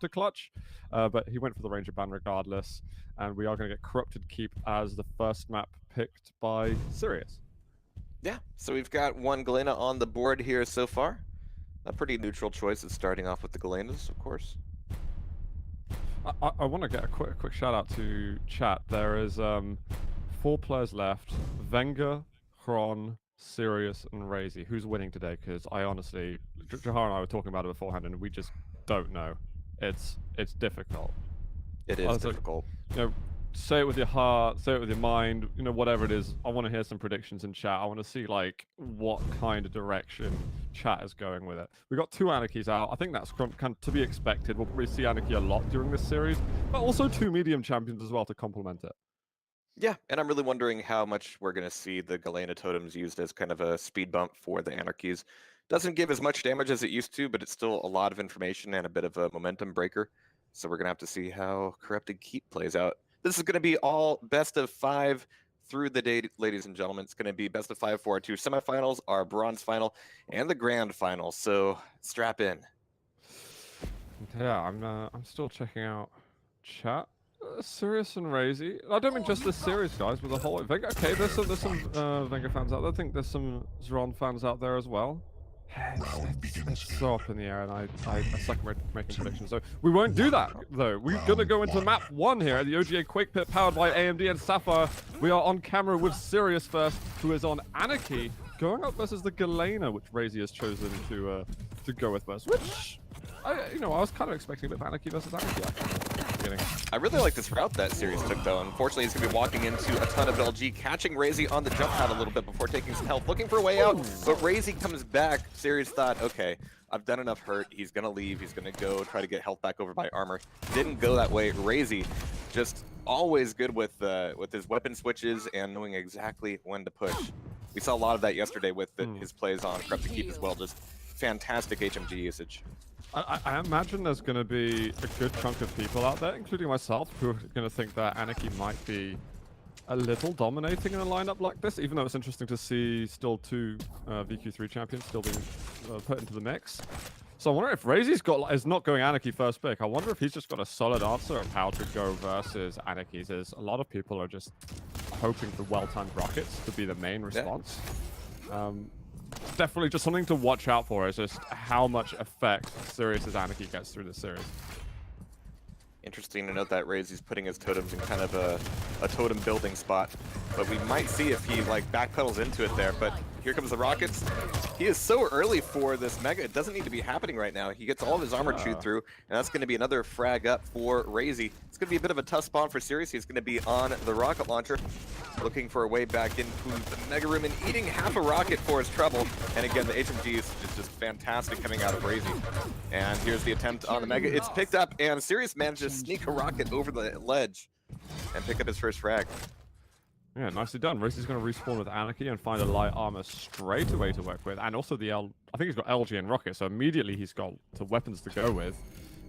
to clutch, but he went for the Ranger ban regardless, and we are going to get Corrupted Keep as the first map picked by Sirius. Yeah, so we've got one Galena on the board here so far. A pretty neutral choice is starting off with the Galenas, of course. I want to get a quick shout out to chat. There is 4 players left: Venga, Hron, Sirius, and RAISY. Who's winning today? Because I honestly, Jahar and I were talking about it beforehand, and we just don't know. It's difficult. It is difficult. You know, say it with your heart, say it with your mind, you know, whatever it is. I want to hear some predictions in chat. I want to see like what kind of direction chat is going with it. We got 2 Anarchies out. I think that's kind of to be expected. We'll probably see Anarchy a lot during this series, but also 2 medium champions as well to complement it. Yeah, and I'm really wondering how much we're going to see the Galena totems used as kind of a speed bump for the Anarchies. Doesn't give as much damage as it used to, but it's still a lot of information and a bit of a momentum breaker. So we're going to have to see how Corrupted Keep plays out. This is going to be all best of 5 through the day, ladies and gentlemen. It's going to be best of 5 for our 2 semifinals, our bronze final, and the grand final. So strap in. Yeah, I'm still checking out chat. Sirius and RAISY. I don't mean just this series, guys, but the whole Venga. Okay, there's some Venga fans out there. I think there's some Zron fans out there as well. It's so up in the air, and I suck at making predictions. So we won't do that, though. We're gonna go into map 1 here at the OGA Quake Pit, powered by AMD and Sapphire. We are on camera with Sirius first, who is on Anarchy, going up versus the Galena, which RAISY has chosen to go with first. Which, I was kind of expecting a bit of Anarchy versus Anarchy. I really like this route that Sirius took, though. Unfortunately, he's going to be walking into a ton of LG, catching RAISY on the jump pad a little bit before taking some health, looking for a way out, but RAISY comes back. Sirius thought, okay, I've done enough hurt. He's going to leave. He's going to go try to get health back over by armor. Didn't go that way. RAISY just always good with his weapon switches and knowing exactly when to push. We saw a lot of that yesterday with his plays on Corrupted Keep as well. Just fantastic HMG usage. I imagine there's going to be a good chunk of people out there, including myself, who are going to think that Anarchy might be a little dominating in a lineup like this, even though it's interesting to see still 2 VQ3 champions still being put into the mix. So I wonder if RAISY's is not going Anarchy first pick. I wonder if he's just got a solid answer of how to go versus Anarchies. As a lot of people are just hoping for well-timed rockets to be the main response. Yeah. Definitely just something to watch out for is just how much effect Sirius's Anarchy gets through the series. Interesting to note that RAISY's putting his totems in kind of a totem building spot, but we might see if he like backpedals into it there. But here comes the rockets. He is so early for this mega. It doesn't need to be happening right now. He gets all of his armor chewed through, and that's going to be another frag up for RAISY. It's going to be a bit of a tough spawn for Sirius. He's going to be on the rocket launcher, looking for a way back into the mega room and eating half a rocket for his trouble. And again, the HMG is just fantastic coming out of RAISY. And here's the attempt on the mega. It's picked up, and Sirius manages to sneak a rocket over the ledge and pick up his first frag. Yeah, nicely done. RAISY's going to respawn with Anarchy and find a light armor straight away to work with. And also I think he's got LG and Rocket, so immediately he's got the weapons to go with.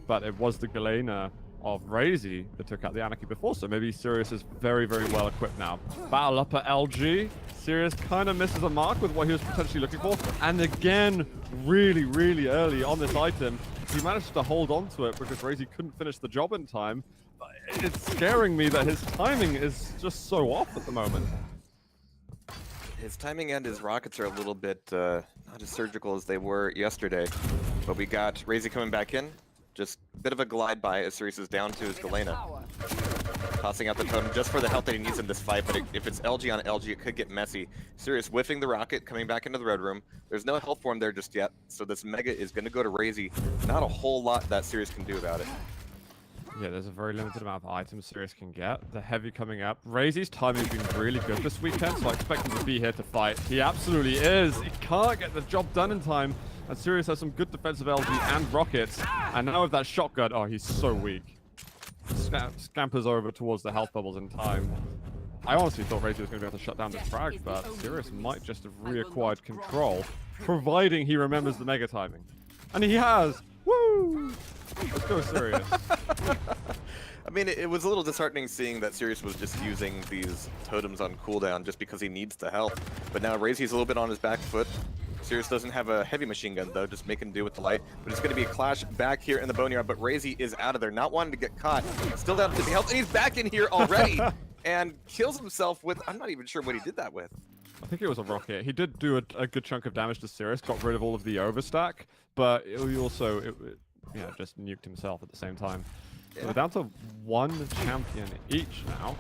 But it was the Galena of RAISY that took out the Anarchy before, so maybe Sirius is very, very well equipped now. Battle up at LG. Sirius kind of misses a mark with what he was potentially looking for. And again, really, really early on this item, he managed to hold on to it because RAISY couldn't finish the job in time. It's scaring me that his timing is just so off at the moment. His timing and his rockets are a little bit not as surgical as they were yesterday. But we got RAISY coming back in. Just a bit of a glide by as Sirius is down to his Galena. Tossing out the totem just for the health that he needs in this fight, but if it's LG on LG, it could get messy. Sirius whiffing the rocket, coming back into the red room. There's no health for him there just yet, so this mega is going to go to RAISY. Not a whole lot that Sirius can do about it. Yeah, there's a very limited amount of items Sirius can get. The heavy coming up. RAISY's timing has been really good this weekend, so I expect him to be here to fight. He absolutely is. He can't get the job done in time. And Sirius has some good defensive LG and rockets. And now with that shotgun, oh, he's so weak. Scampers over towards the health bubbles in time. I honestly thought RAISY was going to be able to shut down this frag, but Sirius might just have reacquired control, providing he remembers the mega timing. And he has! Woo! Let's go Sirius. I mean, it was a little disheartening seeing that Sirius was just using these totems on cooldown just because he needs the health. But now RAISY's a little bit on his back foot. Sirius doesn't have a heavy machine gun though, just making do with the light. But it's going to be a clash back here in the Boneyard, but RAISY is out of there, not wanting to get caught. Still down to 50 health, and he's back in here already and kills himself with, I'm not even sure what he did that with. I think it was a rocket. He did do a good chunk of damage to Sirius, got rid of all of the overstack, but he also just nuked himself at the same time. So we're down to one champion each now.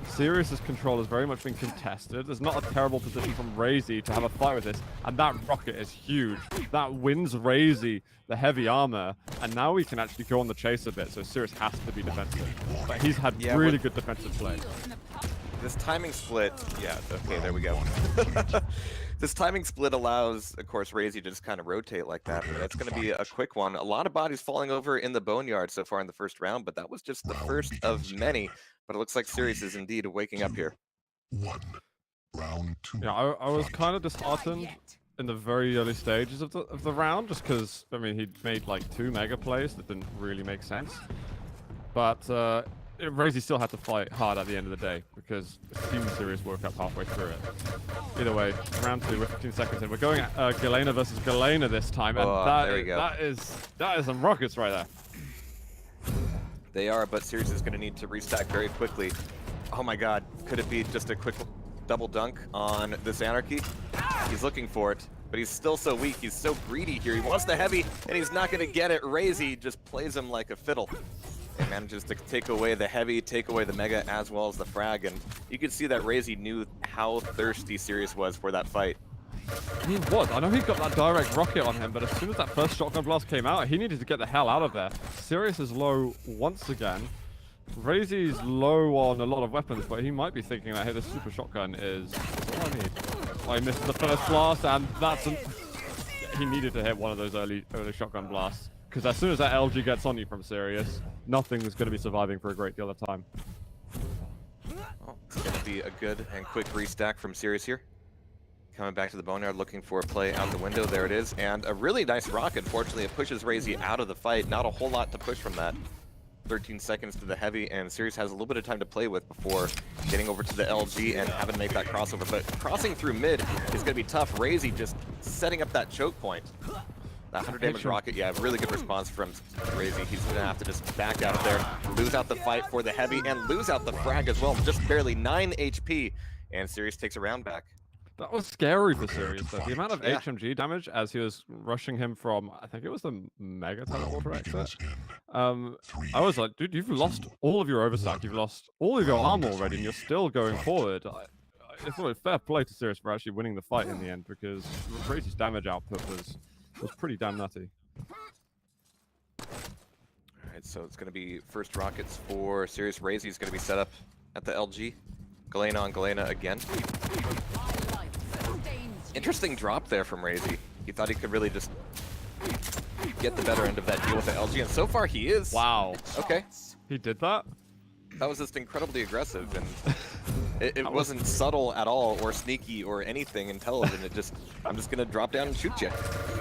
Sirius's control has very much been contested. There's not a terrible position from RAISY to have a fight with this, and that rocket is huge. That wins RAISY the heavy armor, and now we can actually go on the chase a bit, so Sirius has to be defensive. But he's had really good defensive play. This timing split, yeah, okay, there we go. This timing split allows, of course, RAISY to just kind of rotate like that. But that's going to be a quick one. A lot of bodies falling over in the Boneyard so far in the first round, but that was just the first of many. But it looks like Sirius is indeed waking up here. Round 2. Yeah, I was kind of disheartened in the very early stages of the round, just because, I mean, he made like 2 mega plays that didn't really make sense. But RAISY still had to fight hard at the end of the day, because Team Sirius woke up halfway through it. Either way, round 2, we're 15 seconds in. We're going Galena versus Galena this time, and there we go. that is some rockets right there. They are, but Sirius is going to need to restack very quickly. Oh my god, could it be just a quick double dunk on this Anarchy? He's looking for it, but he's still so weak. He's so greedy here. He wants the heavy, and he's not going to get it. RAISY just plays him like a fiddle. And manages to take away the heavy, take away the mega, as well as the frag. And you could see that RAISY knew how thirsty Sirius was for that fight. He was. I know he got that direct rocket on him, but as soon as that first shotgun blast came out, he needed to get the hell out of there. Sirius is low once again. RAISY's low on a lot of weapons, but he might be thinking that, hey, this super shotgun is all I need. Oh, he misses the first blast, and he needed to hit one of those early shotgun blasts. Because as soon as that LG gets on you from Sirius, nothing's going to be surviving for a great deal of time. Well, it's going to be a good and quick restack from Sirius here. Coming back to the Boneyard, looking for a play out the window. There it is. And a really nice rocket. Fortunately, it pushes RAISY out of the fight. Not a whole lot to push from that. 13 seconds to the heavy, and Sirius has a little bit of time to play with before getting over to the LG and having to make that crossover. But crossing through mid is going to be tough. RAISY just setting up that choke point. That 100 damage rocket, yeah, really good response from RAISY. He's going to have to just back out of there, lose out the fight for the heavy, and lose out the frag as well. Just barely 9 HP, and Sirius takes a round back. That was scary for Sirius, though. The amount of HMG damage as he was rushing him from, I think it was the Mega Teleporter exit. I was like, dude, you've lost all of your overstack. You've lost all of your armor already, and you're still going forward. I thought it was fair play to Sirius for actually winning the fight in the end, because RAISY's damage output was pretty damn nutty. Alright, so it's going to be first rockets for Sirius. RAISY is going to be set up at the LG. Galena on Galena again. Interesting drop there from RAISY. He thought he could really just get the better end of that deal with the LG, and so far he is. Wow. Okay. He did that? That was just incredibly aggressive, and it wasn't subtle at all, or sneaky, or anything intelligent. It just, I'm just gonna drop down and shoot you.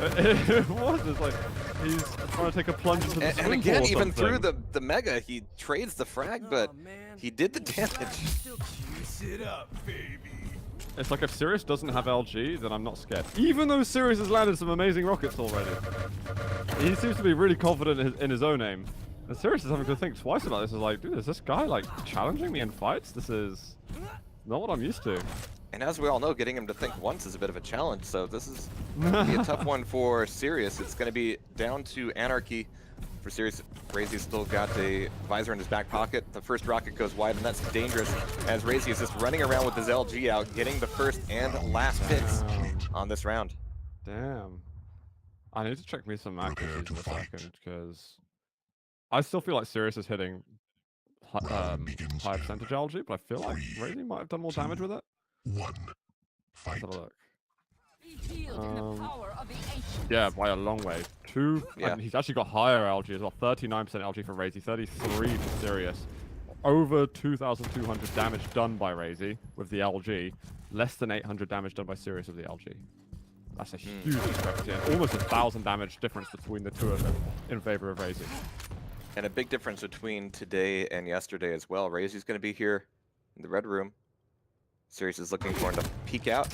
It was just like, he's trying to take a plunge into the and again, even through the Mega, he trades the frag, but he did the damage. Sit up, baby. It's like if Sirius doesn't have LG, then I'm not scared. Even though Sirius has landed some amazing rockets already. He seems to be really confident in his own aim. And Sirius is having to think twice about this. Is like, dude, is this guy like challenging me in fights? This is not what I'm used to. And as we all know, getting him to think once is a bit of a challenge, so this is going to be a tough one for Sirius. It's going to be down to Anarchy for Sirius. RAISY's still got a visor in his back pocket. The first rocket goes wide, and that's dangerous, as RAISY is just running around with his LG out, getting the first and last picks on this round. Damn. I need to check me some accuracies in a second, because I still feel like Sirius is hitting high percentage LG, but I feel like RAISY might have done more damage with it. Let's have a look. Yeah, by a long way. And he's actually got higher LG as well. 39% LG for RAISY, 33 for Sirius. Over 2,200 damage done by RAISY with the LG. Less than 800 damage done by Sirius with the LG. That's a huge discrepancy. Almost 1,000 damage difference between the two of them in favor of RAISY. And a big difference between today and yesterday as well. RAISY's going to be here in the red room. Sirius is looking for him to peek out.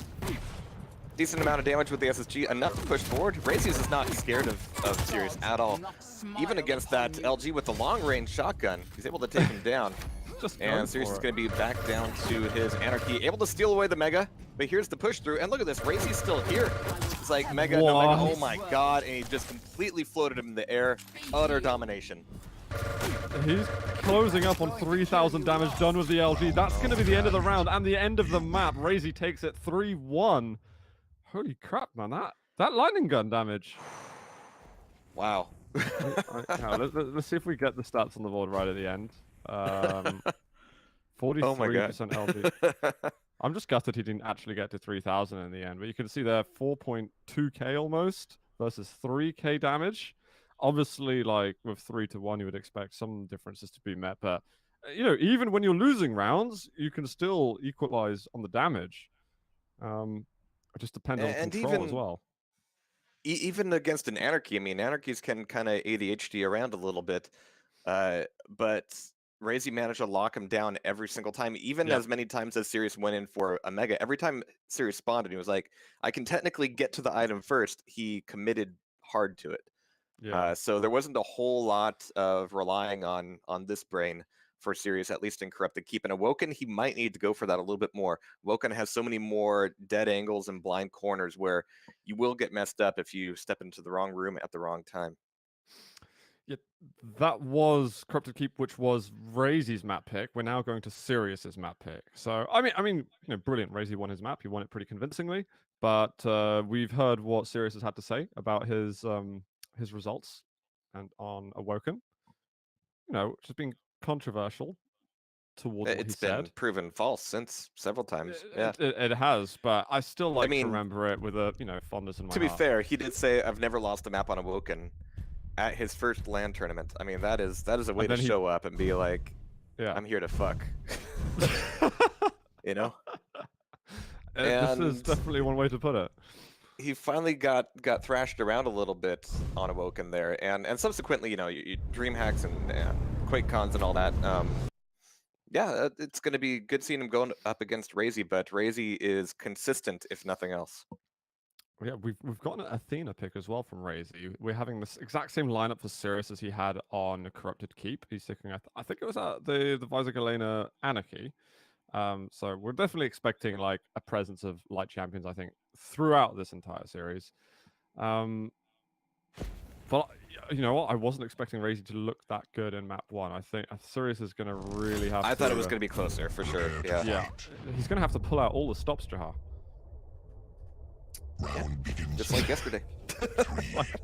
Decent amount of damage with the SSG, enough to push forward. Razies is not scared of Sirius at all. Even against that LG with the long-range shotgun, he's able to take him down. And Sirius is going to be back down to his Anarchy, able to steal away the Mega. But here's the push through, and look at this, Razy's still here. It's like Mega, no Mega, oh my god, and he just completely floated him in the air. Utter domination. He's closing up on 3,000 damage done with the LG. That's going to be the end of the round and the end of the map. Razy takes it 3-1. Holy crap, man. That lightning gun damage. Wow. Let's see if we get the stats on the board right at the end. 43% LG. I'm just gutted he didn't actually get to 3,000 in the end. But you can see there 4.2k almost versus 3k damage. Obviously, like with 3-1, you would expect some differences to be met. But, you know, even when you're losing rounds, you can still equalize on the damage. It just depends on control as well. Even against an Anarchy, I mean, Anarchies can kind of ADHD around a little bit. But Razy managed to lock him down every single time, even as many times as Sirius went in for a Mega. Every time Sirius spawned and he was like, I can technically get to the item first, he committed hard to it. Yeah. So there wasn't a whole lot of relying on this brain for Sirius, at least in Corrupted Keep. And Awoken, he might need to go for that a little bit more. Awoken has so many more dead angles and blind corners where you will get messed up if you step into the wrong room at the wrong time. Yeah, that was Corrupted Keep, which was Razy's map pick. We're now going to Sirius's map pick. So I mean, you know, brilliant. Razy won his map. He won it pretty convincingly. But we've heard what Sirius has had to say about his results and on Awoken. You know, which has been controversial towards what he said. It's been proven false since several times. It has, but I still like to remember it with a fondness in my heart. To be fair, he did say, "I've never lost a map on Awoken." At his first LAN tournament. I mean, that is a way to show up and be like, I'm here to fuck. You know? This is definitely one way to put it. He finally got thrashed around a little bit on Awoken there, and subsequently, you know, you dream hacks and Quake cons and all that. Yeah, it's going to be good seeing him going up against Razy, but Razy is consistent, if nothing else. Yeah, we've got an Athena pick as well from Razy. We're having this exact same lineup for Sirius as he had on Corrupted Keep. He's sticking, I think it was at the Visor Galena Anarchy. So we're definitely expecting like a presence of light champions, I think, throughout this entire series. But you know what? I wasn't expecting Razy to look that good in map 1. I think Sirius is going to really have I thought it was going to be closer, for sure. Yeah. He's going to have to pull out all the stops, Jahar. Just like yesterday.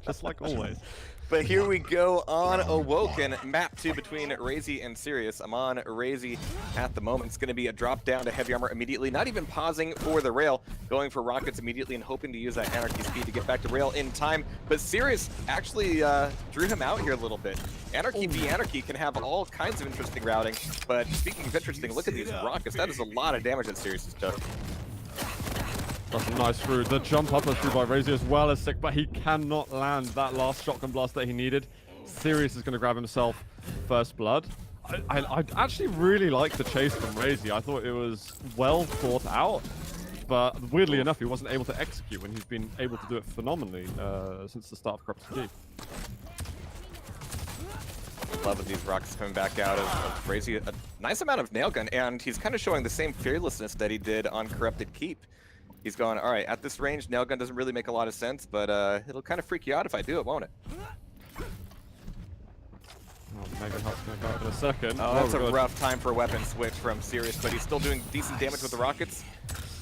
just like always. But here we go on Awoken, map 2 between Razy and Sirius. I'm on Razy at the moment. It's going to be a drop down to heavy armor immediately, not even pausing for the rail, going for rockets immediately and hoping to use that Anarchy speed to get back to rail in time. But Sirius actually drew him out here a little bit. Anarchy v Anarchy can have all kinds of interesting routing, but speaking of interesting, look at these rockets. That is a lot of damage that Sirius has took. That's a nice through. The jump up is through by Razy as well as sick, but he cannot land that last shotgun blast that he needed. Sirius is going to grab himself first blood. I actually really like the chase from Razy. I thought it was well thought out, but weirdly enough, he wasn't able to execute when he's been able to do it phenomenally since the start of Corrupted Keep. Love of these rockets coming back out of Razy. A nice amount of nail gun, and he's kind of showing the same fearlessness that he did on Corrupted Keep. He's going, all right, at this range, nail gun doesn't really make a lot of sense, but it'll kind of freak you out if I do it, won't it? Mega Hut's going to go up in a second. Oh, that's a rough time for a weapon switch from Sirius, but he's still doing decent damage with the rockets.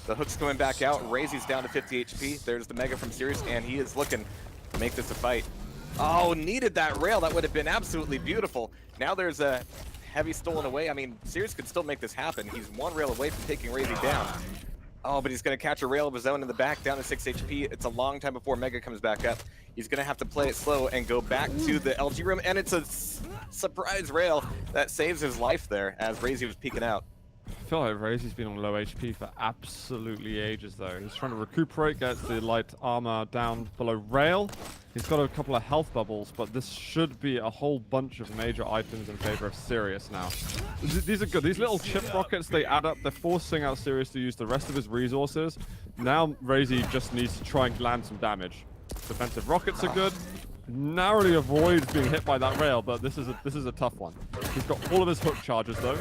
The hook's coming back out. Razy's down to 50 HP. There's the Mega from Sirius, and he is looking to make this a fight. Oh, needed that rail. That would have been absolutely beautiful. Now there's a heavy stolen away. I mean, Sirius could still make this happen. He's one rail away from taking Razy down. Oh, but he's going to catch a rail of his own in the back, down to 6 HP. It's a long time before Mega comes back up. He's going to have to play it slow and go back to the LG room, and it's a surprise rail that saves his life there as Razy was peeking out. I feel like Raisy's been on low HP for absolutely ages though. He's trying to recuperate, gets the light armor down below rail. He's got a couple of health bubbles, but this should be a whole bunch of major items in favor of Sirius now. These are good. These little chip rockets, they add up. They're forcing out Sirius to use the rest of his resources. Now Raisy just needs to try and land some damage. Defensive rockets are good. Narrowly avoids being hit by that rail, but this is a tough one. He's got all of his hook charges though.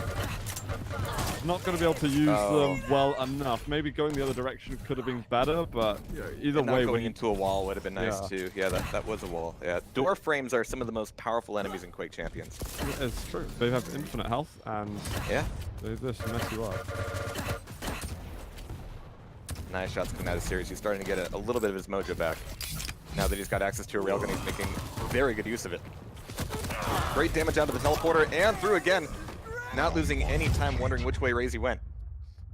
Not going to be able to use them well enough. Maybe going the other direction could have been better, but either way, going into a wall would have been nice too. Yeah, that was a wall. Yeah, door frames are some of the most powerful enemies in Quake Champions. It's true. They have infinite health, and they just mess you up. Nice shots coming out of Sirius. He's starting to get a little bit of his mojo back. Now that he's got access to a railgun, he's making very good use of it. Great damage out of the teleporter and through again. Not losing any time wondering which way Raisy went.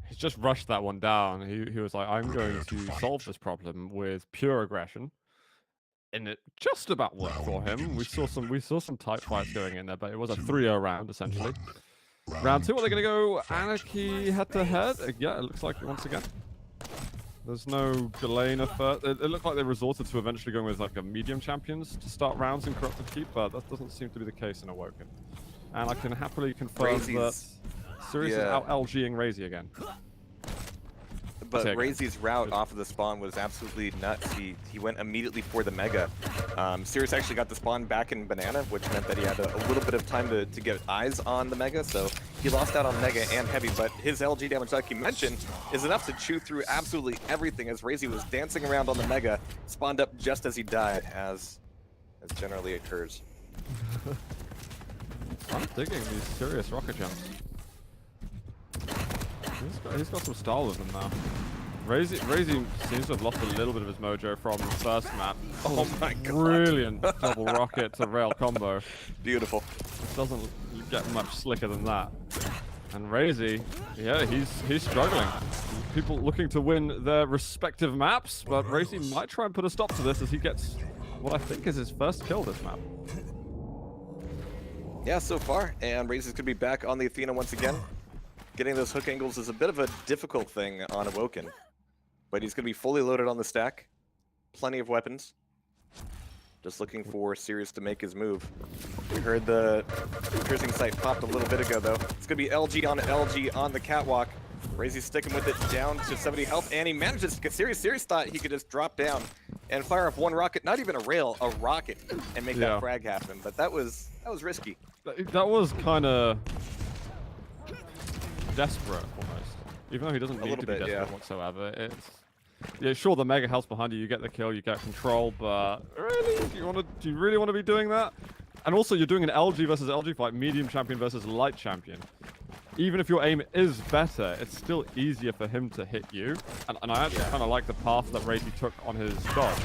He's just rushed that one down. He was like, I'm going to solve this problem with pure aggression. And it just about worked for him. We saw some tight fights going in there, but it was a 3-0 round essentially. Round 2, are they going to go Anarchy head-to-head? Yeah, it looks like once again. There's no Galena first. It looked like they resorted to eventually going with like a medium champions to start rounds in Corrupted Keep, but that doesn't seem to be the case in Awoken. And I can happily confirm that Sirius is out LGing Raisy again. But Raisy's route off of the spawn was absolutely nuts. He went immediately for the Mega. Sirius actually got the spawn back in Banana, which meant that he had a little bit of time to get eyes on the Mega, so he lost out on Mega and Heavy, but his LG damage, like you mentioned, is enough to chew through absolutely everything as Raisy was dancing around on the Mega, spawned up just as he died, as generally occurs. I'm digging these serious rocket jumps. He's got some style with him now. Raisy seems to have lost a little bit of his mojo from the first map. Oh my god. Brilliant double rocket to rail combo. Beautiful. It doesn't get much slicker than that. And Raisy, yeah, he's struggling. People looking to win their respective maps, but Raisy might try and put a stop to this as he gets what I think is his first kill this map. Yeah, so far, and Raisy's gonna be back on the Athena once again. Getting those hook angles is a bit of a difficult thing on Awoken, but he's gonna be fully loaded on the stack. Plenty of weapons. Just looking for Sirius to make his move. We heard the piercing sight popped a little bit ago though. It's gonna be LG on the catwalk. Raisy's sticking with it down to 70 health, and he manages to get Sirius. Sirius thought he could just drop down and fire off one rocket, not even a rail, a rocket, and make that frag happen. But that was risky. That was kind of desperate almost. Even though he doesn't need to be desperate whatsoever. It's sure the Mega Health's behind you, you get the kill, you get control, but really, do you really want to be doing that? And also, you're doing an LG versus LG fight, medium champion versus light champion. Even if your aim is better, it's still easier for him to hit you. And I actually kind of like the path that Raisy took on his dodge.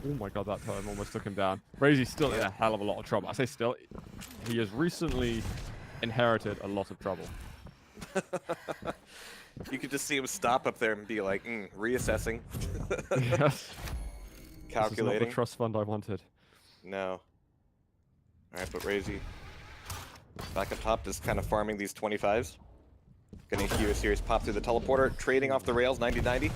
Oh my god, that time almost took him down. Raisy's still in a hell of a lot of trouble. I say still, he has recently inherited a lot of trouble. You could just see him stop up there and be like, reassessing. Yes. Calculating. This is not the trust fund I wanted. No. Alright, but Raisy back up top, just kind of farming these 25s. Gonna hear a Sirius pop through the teleporter, trading off the rails, 90-90.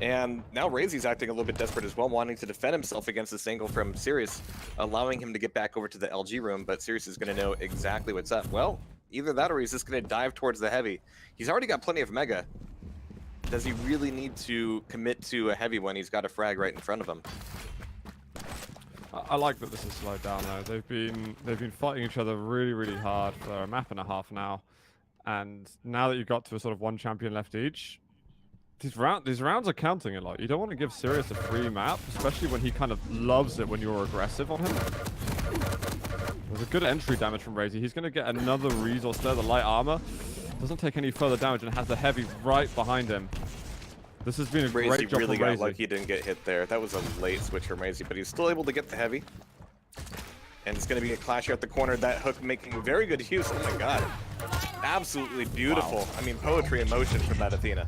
And now Raisy's acting a little bit desperate as well, wanting to defend himself against this angle from Sirius, allowing him to get back over to the LG room, but Sirius is going to know exactly what's up. Well, either that or he's just going to dive towards the heavy. He's already got plenty of Mega. Does he really need to commit to a heavy when he's got a frag right in front of him? I like that this is slowed down though. They've been fighting each other really hard for a map and a half now. And now that you've got to a sort of one champion left each, these rounds are counting a lot. You don't want to give Sirius a free map, especially when he kind of loves it when you're aggressive on him. There's a good entry damage from Raisy. He's going to get another resource there, the light armor. Doesn't take any further damage and has the heavy right behind him. This has been a great job really from got Raisy. lucky he didn't get hit there. That was a late switch from Raisy, but he's still able to get the heavy. And it's going to be a clash here at the corner. That hook making very good use. Oh my god. Absolutely beautiful. Wow. I mean, poetry in motion from that Athena.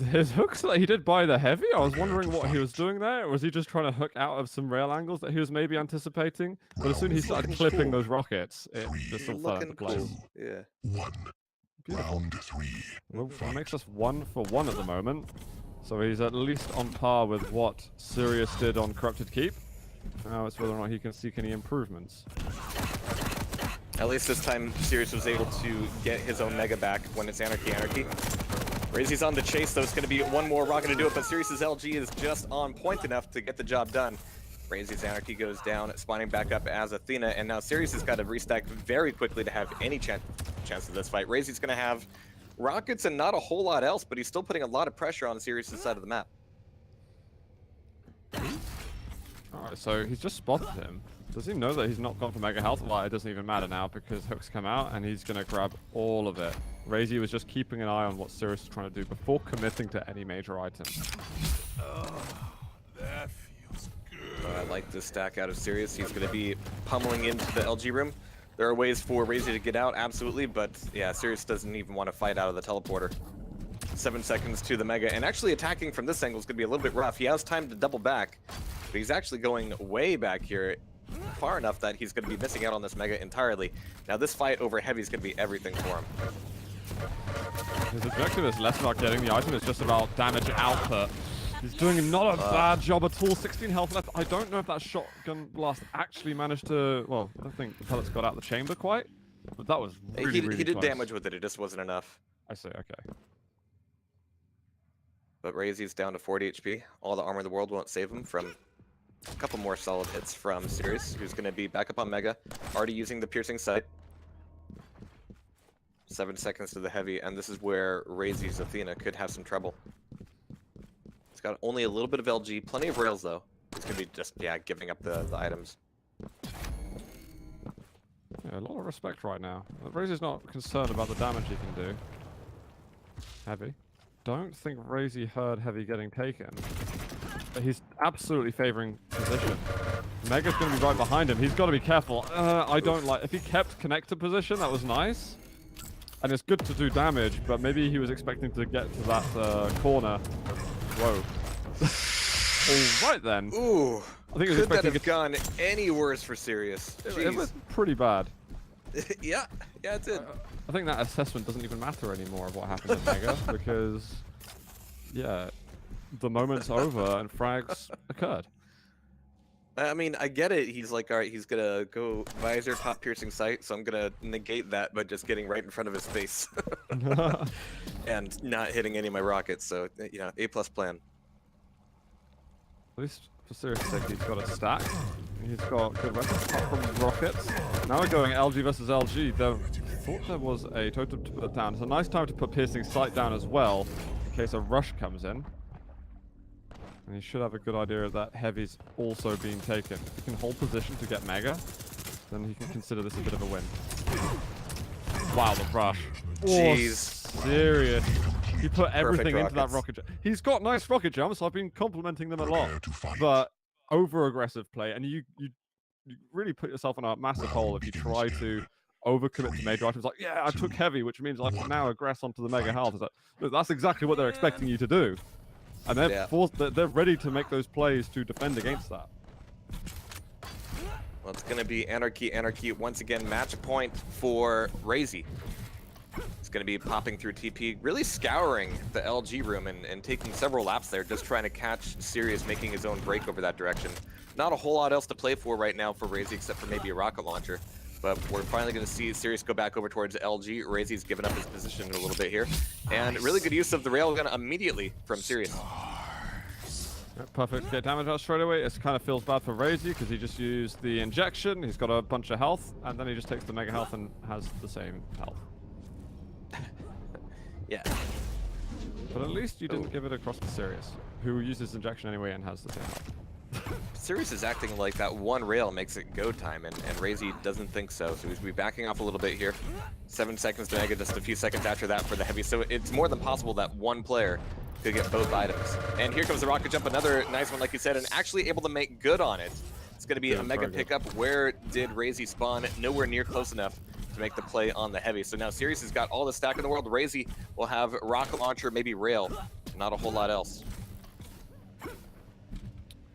His hooks that he did by the heavy, I was wondering what he was doing there. Was he just trying to hook out of some rail angles that he was maybe anticipating? But as soon as he started clipping those rockets, it just all fell into Looking place. cool. Yeah. 1. Beautiful. Round 3. Well, it makes us 1 for 1 at the moment. So he's at least on par with what Sirius did on Corrupted Keep. Now it's whether or not he can seek any improvements. At least this time, Sirius was able to get his own Mega back when it's Anarchy. Raisy's on the chase, though. It's going to be one more rocket to do it, but Sirius's LG is just on point enough to get the job done. Raisy's Anarchy goes down, spawning back up as Athena, and now Sirius has got to restack very quickly to have any chance of this fight. Raisy's going to have rockets and not a whole lot else, but he's still putting a lot of pressure on Sirius's side of the map. Alright, so he's just spotted him. Does he know that he's not gone for Mega Health? Well, it doesn't even matter now because hooks come out and he's going to grab all of it. Raisy was just keeping an eye on what Sirius is trying to do before committing to any major item. Oh, that feels good. I like this stack out of Sirius. He's going to be pummeling into the LG room. There are ways for Raisy to get out, absolutely, but yeah, Sirius doesn't even want to fight out of the teleporter. 7 seconds to the Mega, and actually attacking from this angle is going to be a little bit rough. He has time to double back, but he's actually going way back here, far enough that he's going to be missing out on this Mega entirely. Now this fight over heavy is going to be everything for him. His objective is less about getting the item, it's just about damage output. He's doing not a bad job at all. 16 health left. I don't know if that shotgun blast actually managed to... Well, I don't think the pellets got out the chamber quite, but that was really, He did close. damage with it, it just wasn't enough. I see, okay. But Raisy's down to 40 HP. All the armor in the world won't save him from a couple more solid hits from Sirius, who's going to be back up on Mega, already using the piercing sight. 7 seconds to the heavy, and this is where Raisy's Athena could have some trouble. He's got only a little bit of LG, plenty of rails though. He's going to be just, yeah, giving up the items. Yeah, a lot of respect right now. Raisy's not concerned about the damage he can do. Heavy. Don't think Raisy heard heavy getting taken. But he's absolutely favoring position. Mega's going to be right behind him. He's got to be careful. I don't like... If he kept connector position, that was nice. And it's good to do damage, but maybe he was expecting to get to that corner. Whoa. All right then. Ooh, I think he was could that expecting have gone any worse for Sirius? it was pretty bad. Yeah, it did. I think that assessment doesn't even matter anymore of what happened in Mega because, yeah, the moment's over and frags occurred. I mean, I get it. He's like, all right, he's gonna go visor, pop piercing sight, so I'm gonna negate that by just getting right in front of his face and not hitting any of my rockets. So, you know, A+ plan. At least for Sirius' sake, he's got a stack. He's got good weapons apart from rockets. Now we're going LG versus LG. I thought there was a totem to put down. It's a nice time to put piercing sight down as well, in case a rush comes in. And he should have a good idea that heavy's also being taken. If he can hold position to get Mega, then he can consider this a bit of a win. Wow, the rush. Jeez. Oh, serious. He put everything into that rockets. rocket jump. He's got nice rocket jumps. I've been complimenting them a lot. But over-aggressive play, and you really put yourself on a massive hole if you try to overcommit to major items. Like, yeah, I took heavy, which means I can now aggress onto the Mega Health. It's like, look, that's exactly what they're expecting you to do. And they're they're ready to make those plays to defend against that. Well, it's gonna be Anarchy once again. Match point for Raisy. It's gonna be popping through TP, really scouring the LG room and taking several laps there, just trying to catch Sirius making his own break over that direction. Not a whole lot else to play for right now for Raisy, except for maybe a rocket launcher. But we're finally going to see Sirius go back over towards LG. Raisy's given up his position a little bit here. And really good use of the railgun immediately from Sirius. Yeah, perfect. Get damage out straight away. It kind of feels bad for Raisy because he just used the injection. He's got a bunch of health, and then he just takes the Mega Health and has the same health. Yeah. But at least you didn't give it across to Sirius, who uses injection anyway and has the same health. Sirius is acting like that one rail makes it go time, and Raisy doesn't think so. So he's be backing off a little bit here. 7 seconds to Mega, just a few seconds after that for the heavy. So it's more than possible that one player could get both items. And here comes the rocket jump, another nice one, like you said, and actually able to make good on it. It's going to be a Mega pickup. Where did Raisy spawn? Nowhere near close enough to make the play on the heavy. So now Sirius has got all the stack in the world. Raisy will have rocket launcher, maybe rail. Not a whole lot else.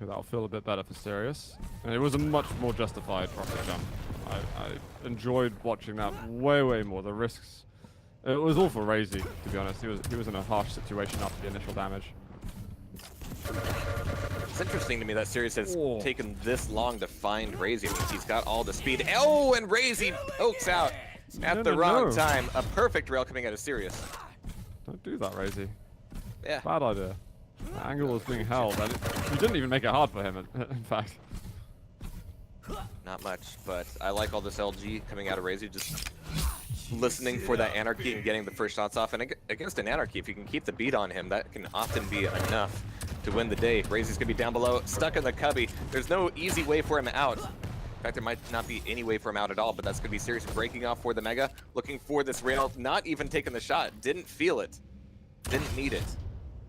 That'll feel a bit better for Sirius. And it was a much more justified rocket jump. I enjoyed watching that way more. The risks. It was all for RAISY, to be honest. He was in a harsh situation after the initial damage. It's interesting to me that Sirius has taken this long to find RAISY. I mean, he's got all the speed. Oh, and RAISY pokes out at the wrong time. A perfect rail coming out of Sirius. Don't do that, RAISY. Yeah. Bad idea. The angle was being held. And you didn't even make it hard for him, in fact. Not much, but I like all this LG coming out of RAISY, just listening for that Anarchy and getting the first shots off. And against an Anarchy, if you can keep the beat on him, that can often be enough to win the day. RAISY's gonna be down below, stuck in the cubby. There's no easy way for him out. In fact, there might not be any way for him out at all, but that's gonna be Sirius breaking off for the Mega, looking for this rail, not even taking the shot, didn't feel it, didn't need it.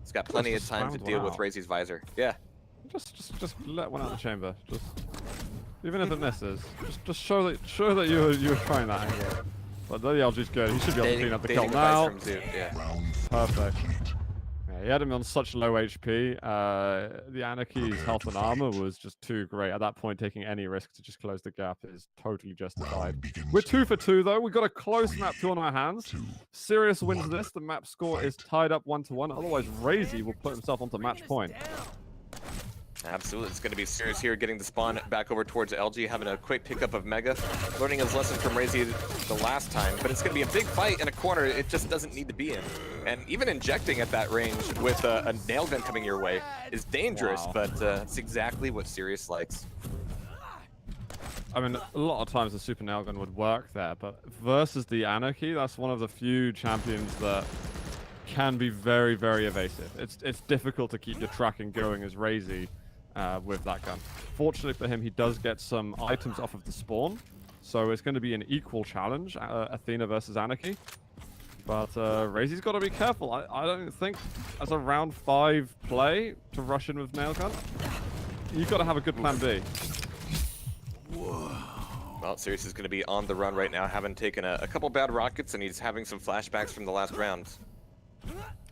He's got plenty of time to deal with RAISY's visor. Yeah. Just let one out of the chamber. Just even if it misses, just show that you were trying that angle. But the LG's good. He should be able to clean up the kill now. Yeah. Perfect. Yeah, he had him on such low HP. The Anarchy's health and armor was just too great. At that point, taking any risk to just close the gap is totally justified. We're 2 for 2 though. We've got a close map 2 on our hands. Sirius wins this. The map score is tied up 1-1. Otherwise, RAISY will put himself onto match point. Absolutely, it's going to be Sirius here getting the spawn back over towards LG, having a quick pickup of Mega, learning his lesson from RAISY the last time, but it's going to be a big fight in a corner it just doesn't need to be in. And even injecting at that range with a nail gun coming your way is dangerous, but it's exactly what Sirius likes. I mean, a lot of times the super nail gun would work there, but versus the Anarchy, that's one of the few champions that can be very evasive. It's difficult to keep your tracking going as RAISY. With that gun. Fortunately for him, he does get some items off of the spawn, so it's going to be an equal challenge, Athena versus Anarchy. But RAISY's got to be careful. I don't think as a round 5 play to rush in with nail gun, you've got to have a good plan B. Well, Sirius is going to be on the run right now, having taken a couple bad rockets, and he's having some flashbacks from the last round.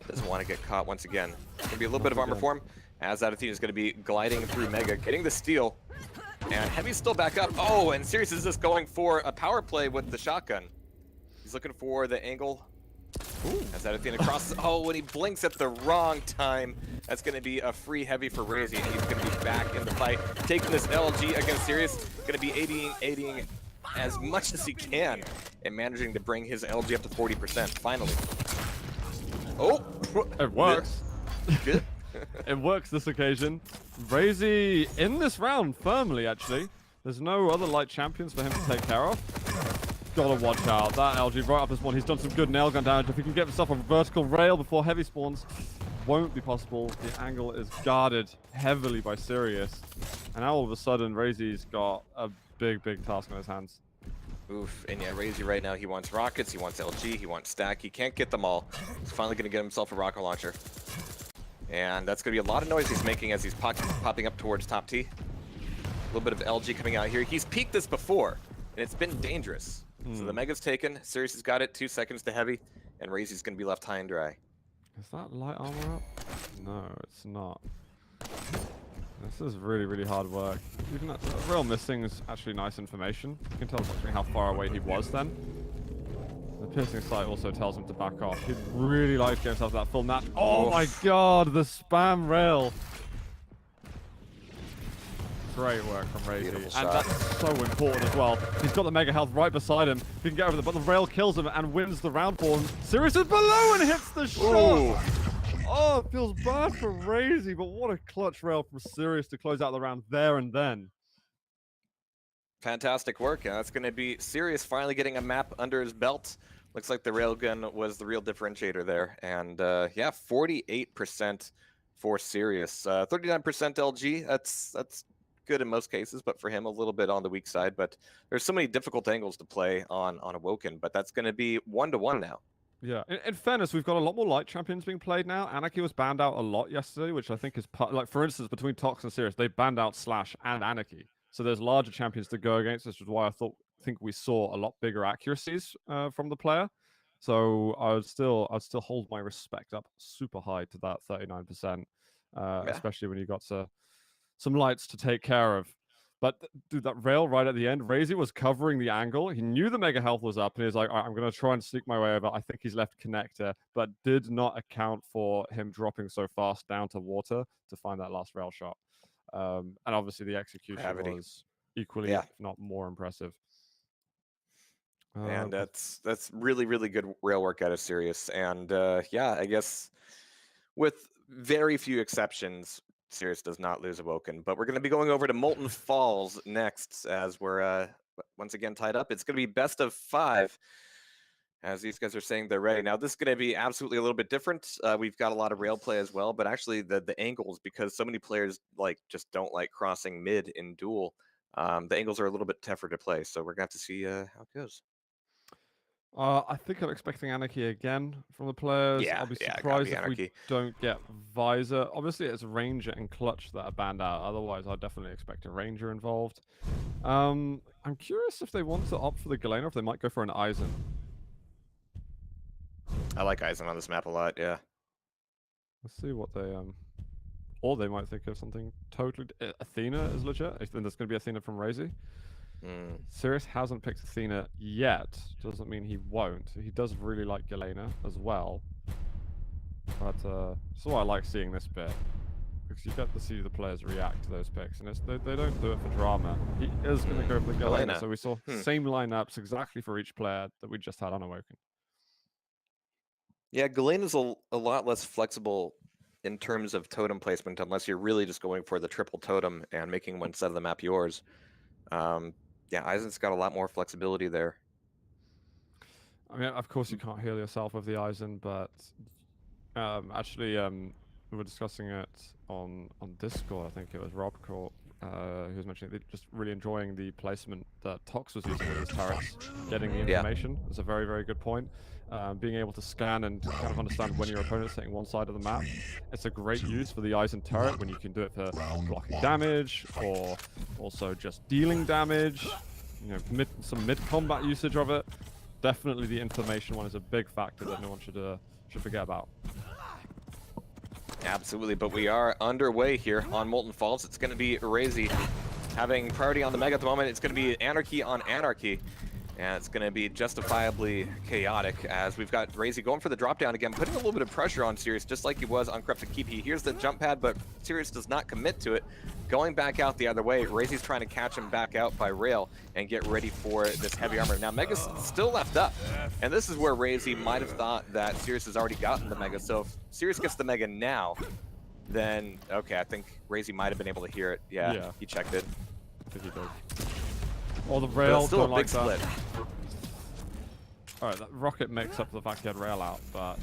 Doesn't want to get caught once again. Going to be a little bit of armor for him, as that Athena is going to be gliding through Mega, getting the steal. And Heavy's still back up. Oh, and Sirius is just going for a power play with the shotgun. He's looking for the angle. Ooh. As that Athena crosses. Oh, when he blinks at the wrong time, that's going to be a free Heavy for RAISY, and he's going to be back in the fight. Taking this LG against Sirius, going to be ADing as much as he can, and managing to bring his LG up to 40%, finally. Oh! It works. Good. It works this occasion. RAISY in this round, firmly actually. There's no other light champions for him to take care of. Gotta watch out. That LG right up this one. He's done some good nail gun damage. If he can get himself a vertical rail before Heavy spawns, won't be possible. The angle is guarded heavily by Sirius. And now all of a sudden, RAISY's got a big task on his hands. Oof, and yeah, RAISY right now, he wants rockets, he wants LG, he wants stack. He can't get them all. He's finally going to get himself a rocket launcher. And that's going to be a lot of noise he's making as he's popping up towards top T. A little bit of LG coming out here. He's peaked this before, and it's been dangerous. So the Mega's taken, Sirius has got it, 2 seconds to Heavy, and RAISY's going to be left high and dry. Is that light armor up? No, it's not. This is really hard work. Even that rail missing is actually nice information. You can tell us how far away he was then. The piercing sight also tells him to back off. He'd really like to get himself that full nat. Oh my god, the spam rail. Great work from RAISY. And that's so important as well. He's got the mega health right beside him. He can get over there, but the rail kills him and wins the round for him. Sirius is below and hits the shot. Ooh. Oh, it feels bad for RAISY, but what a clutch rail from Sirius to close out the round there and then. Fantastic work. That's going to be Sirius finally getting a map under his belt. Looks like the railgun was the real differentiator there. And yeah, 48% for Sirius. 39% LG. That's good in most cases, but for him a little bit on the weak side. But there's so many difficult angles to play on Awoken, but that's going to be 1-1 now. Yeah, in fairness, we've got a lot more light champions being played now. Anarchy was banned out a lot yesterday, which I think is part, like, for instance, between Tox and Sirius, they banned out Slash and Anarchy. So there's larger champions to go against, which is why I think we saw a lot bigger accuracies from the player. So I'd still hold my respect up super high to that 39%, especially when you got some lights to take care of. But dude, that rail right at the end, RAISY was covering the angle. He knew the mega health was up, and he was like, "All right, I'm going to try and sneak my way over." I think he's left connector, but did not account for him dropping so fast down to water to find that last rail shot. And obviously the execution Gravity. was equally, Yeah. if not more impressive. And that's really, really good rail work out of Sirius. And yeah, I guess with very few exceptions, Sirius does not lose Awoken. But we're going to be going over to Molten Falls next, as we're once again tied up. It's going to be best of 5, as these guys are saying they're ready. Now, this is going to be absolutely a little bit different. We've got a lot of rail play as well, but actually the angles, because so many players just don't like crossing mid in duel, the angles are a little bit tougher to play. So we're going to have to see how it goes. I think I'm expecting Anarchy again from the players. Yeah, I'll be yeah, gotta surprised be if we Anarchy. don't get Visor. Obviously, it's Ranger and Clutch that are banned out. Otherwise, I'd definitely expect a Ranger involved. I'm curious if they want to opt for the Galena, or if they might go for an Eisen. I like Eisen on this map a lot, yeah. Let's see what they or they might think of something totally. Athena is legit. I think there's going to be Athena from RAISY. Sirius hasn't picked Athena yet. Doesn't mean he won't. He does really like Galena as well. But so I like seeing this bit, because you get to see the players react to those picks, and they don't do it for drama. He is going to go for the Galena. So we saw same lineups exactly for each player that we just had on Awoken. Yeah, Galena's a lot less flexible in terms of totem placement, unless you're really just going for the triple totem and making one side of the map yours. Yeah, Eisen's got a lot more flexibility there. I mean, of course you can't heal yourself with the Eisen, but actually, we were discussing it on Discord. I think it was Rob Court who was mentioning they're just really enjoying the placement that Tox was using with his turrets, getting the information. It's a very, very good point. Being able to scan and kind of understand when your opponent's hitting one side of the map. It's a great use for the Eisen turret when you can do it for blocking damage, or also just dealing damage. You know, some mid-combat usage of it. Definitely the information one is a big factor that no one should forget about. Absolutely, but we are underway here on Molten Falls. It's going to be RAISY having priority on the Mega at the moment. It's going to be Anarchy on Anarchy, and it's going to be justifiably chaotic, as we've got RAISY going for the drop down again, putting a little bit of pressure on Sirius, just like he was on Corrupted Keep. He hears the jump pad, but Sirius does not commit to it. Going back out the other way, RAISY's trying to catch him back out by rail and get ready for this heavy armor. Now, Mega's still left up, and this is where RAISY might have thought that Sirius has already gotten the Mega. So if Sirius gets the Mega now, then, okay, I think RAISY might have been able to hear it. Yeah. He checked it. I think he did. Or the rail, still a don't big like split. that. Alright, that rocket makes up for the fact he had rail out, but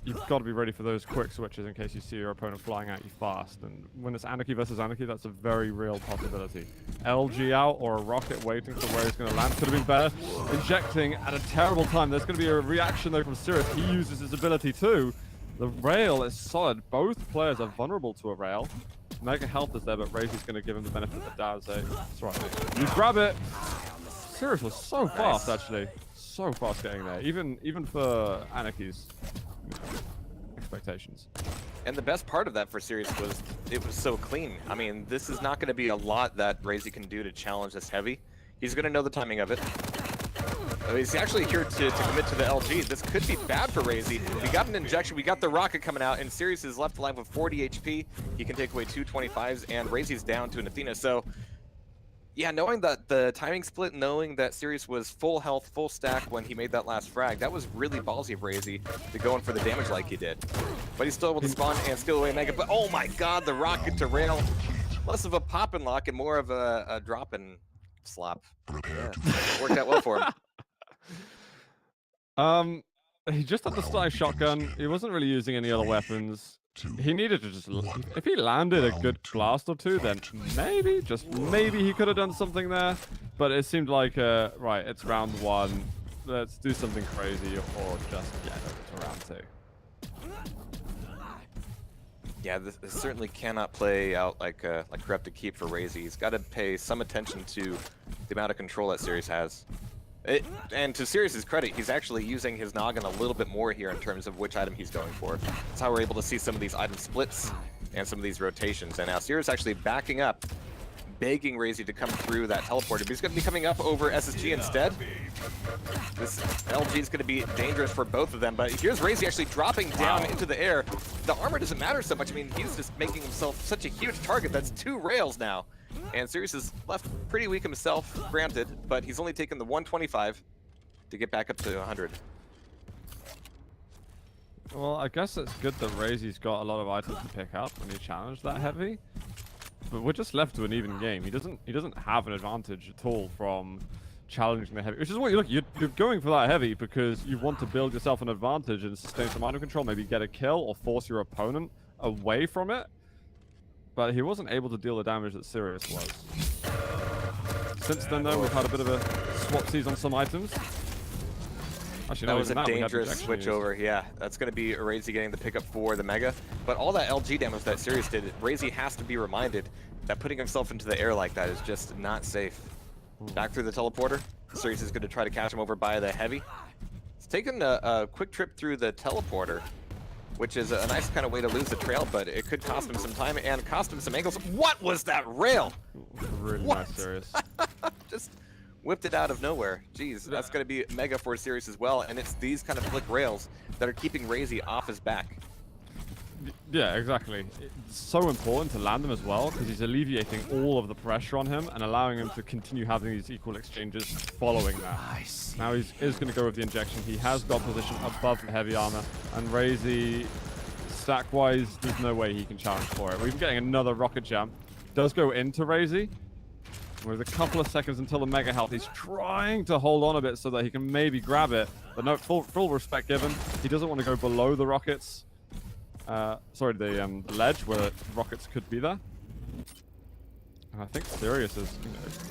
you've got to be ready for those quick switches in case you see your opponent flying at you fast. And when it's Anarchy versus Anarchy, that's a very real possibility. LG out or a rocket waiting for where he's going to land could have been better. Injecting at a terrible time. There's going to be a reaction though from Sirius. He uses his ability too. The rail is solid. Both players are vulnerable to a rail. Mega health is there, but RAISY's going to give him the benefit of the doubt and say, that's right, you grab it. Sirius was so fast, actually. So fast getting there, even for Anarchy's expectations. And the best part of that for Sirius was it was so clean. I mean, this is not going to be a lot that RAISY can do to challenge this heavy. He's going to know the timing of it. He's actually here to commit to the LG. This could be bad for RAISY. We got an injection, we got the rocket coming out, and Sirius is left alive with 40 HP. He can take away 2 25s, and RAISY's down to an Athena. So, yeah, knowing that the timing split, knowing that Sirius was full health, full stack when he made that last frag, that was really ballsy of RAISY to go in for the damage like he did. But he's still able to spawn and steal away Mega. But oh my god, the rocket to rail. Less of a pop and lock and more of a drop and slap. Yeah, worked out well for him. He just had the stun shotgun. He wasn't really using any other weapons. He needed to just... If he landed a good blast or two, then maybe, just maybe he could have done something there. But it seemed like, right, it's round 1. Let's do something crazy or just get over to round 2. Yeah, this certainly cannot play out like Corrupted Keep for RAISY. He's got to pay some attention to the amount of control that Sirius has. And to Sirius's credit, he's actually using his noggin a little bit more here in terms of which item he's going for. That's how we're able to see some of these item splits and some of these rotations. And now Sirius actually backing up, begging RAISY to come through that teleporter, but he's going to be coming up over SSG instead. This LG is going to be dangerous for both of them, but here's RAISY actually dropping down into the air. The armor doesn't matter so much. I mean, he's just making himself such a huge target. That's 2 rails now. And Sirius is left pretty weak himself, granted, but he's only taken the 125 to get back up to 100. Well, I guess it's good that RAISY's got a lot of items to pick up when he challenged that heavy. But we're just left to an even game. He doesn't have an advantage at all from challenging the heavy, which is what you're going for that heavy because you want to build yourself an advantage and sustain some item control, maybe get a kill or force your opponent away from it. But he wasn't able to deal the damage that Sirius was. Since then, though, we've had a bit of a swapsies on some items. Actually, That no, was a even we had dangerous rejection switch used. over. Yeah, that's going to be RAISY getting the pickup for the Mega. But all that LG damage that Sirius did, RAISY has to be reminded that putting himself into the air like that is just not safe. Back through the teleporter. Sirius is going to try to catch him over by the heavy. He's taken a quick trip through the teleporter, which is a nice kind of way to lose the trail, but it could cost him some time and cost him some angles. What was that rail? Really What? nice, Sirius. Just whipped it out of nowhere. Jeez, that's going to be Mega for Sirius as well, and it's these kind of flick rails that are keeping RAISY off his back. Yeah, exactly. It's so important to land them as well because he's alleviating all of the pressure on him and allowing him to continue having these equal exchanges following that. Now he's going to go with the injection. He has got position above the heavy armor, and RAISY, stack-wise, there's no way he can challenge for it. We're getting another rocket jam. Does go into RAISY. With a couple of seconds until the mega health, he's trying to hold on a bit so that he can maybe grab it, but no, full respect given. He doesn't want to go below the rockets. Sorry, the ledge where rockets could be there. And I think Sirius has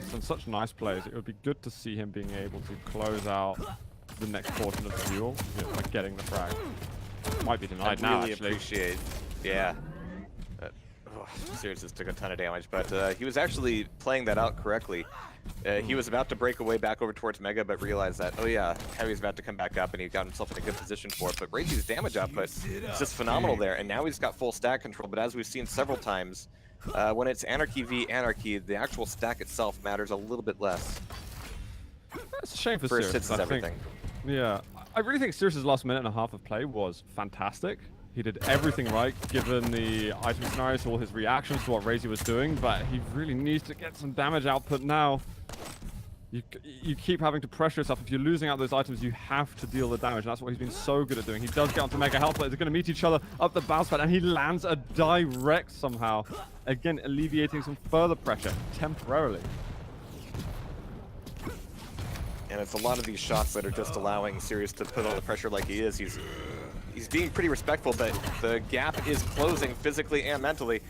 done such nice plays. It would be good to see him being able to close out the next portion of the duel by getting the frag. Might be denied now, really actually. Appreciate, yeah. Sirius just took a ton of damage, but he was actually playing that out correctly. He was about to break away back over towards Mega, but realized that, oh yeah, Heavy's about to come back up, and he got himself in a good position for it. But RAISY's damage output is just phenomenal there, and now he's got full stack control. But as we've seen several times, when it's Anarchy v Anarchy, the actual stack itself matters a little bit less. It's a shame for First Sirius. hits is I think. everything. Yeah, I really think Sirius's last minute and a half of play was fantastic. He did everything right, given the item scenarios, all his reactions to what RAISY was doing, but he really needs to get some damage output now. You keep having to pressure yourself. If you're losing out those items, you have to deal the damage, and that's what he's been so good at doing. He does get onto Mega Health, but they're going to meet each other up the bounce pad, and he lands a direct somehow. Again, alleviating some further pressure, temporarily. And it's a lot of these shots that are just allowing Sirius to put all the pressure like he is. He's being pretty respectful, but the gap is closing physically and mentally.